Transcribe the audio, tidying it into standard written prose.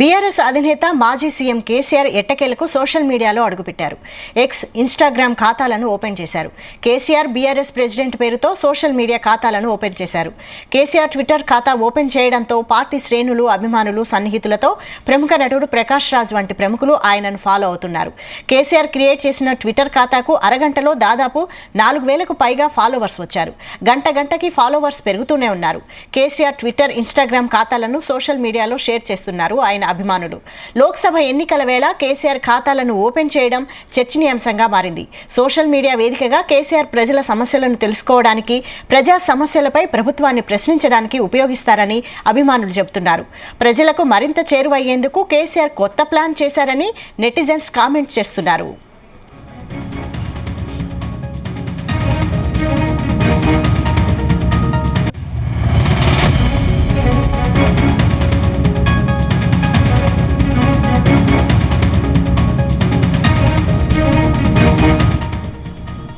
BRS అధినేత మాజీ CM KCR ఎట్టకేలకు సోషల్ మీడియాలో అడుగుపెట్టారు. ఎక్స్, ఇన్స్టాగ్రామ్ ఖాతాలను ఓపెన్ చేశారు. కేసీఆర్ బీఆర్ఎస్ ప్రెసిడెంట్ పేరుతో సోషల్ మీడియా ఖాతాలను ఓపెన్ చేశారు. కేసీఆర్ ట్విట్టర్ ఖాతా ఓపెన్ చేయడంతో పార్టీ శ్రేణులు, అభిమానులు, సన్నిహితులతో ప్రముఖ నటుడు ప్రకాష్ రాజ్ వంటి ప్రముఖులు ఆయనను ఫాలో అవుతున్నారు. కేసీఆర్ క్రియేట్ చేసిన ట్విట్టర్ ఖాతాకు అరగంటలో దాదాపు 4,000కు పైగా ఫాలోవర్స్ వచ్చారు. గంటకి ఫాలోవర్స్ పెరుగుతూనే ఉన్నారు. కేసీఆర్ ట్విట్టర్, ఇన్స్టాగ్రామ్ ఖాతాలను సోషల్ మీడియాలో షేర్ చేస్తున్నారు ఆయన అభిమానులు. లోక్సభ ఎన్నికల వేళ కేసీఆర్ ఖాతాలను ఓపెన్ చేయడం చర్చనీయాంశంగా మారింది. సోషల్ మీడియా వేదికగా కేసీఆర్ ప్రజల సమస్యలను తెలుసుకోవడానికి, ప్రజా సమస్యలపై ప్రభుత్వాన్ని ప్రశ్నించడానికి ఉపయోగిస్తారని అభిమానులు చెబుతున్నారు. ప్రజలకు మరింత చేరువయ్యేందుకు కేసీఆర్ కొత్త ప్లాన్ చేశారని నెటిజన్స్ కామెంట్ చేస్తున్నారు.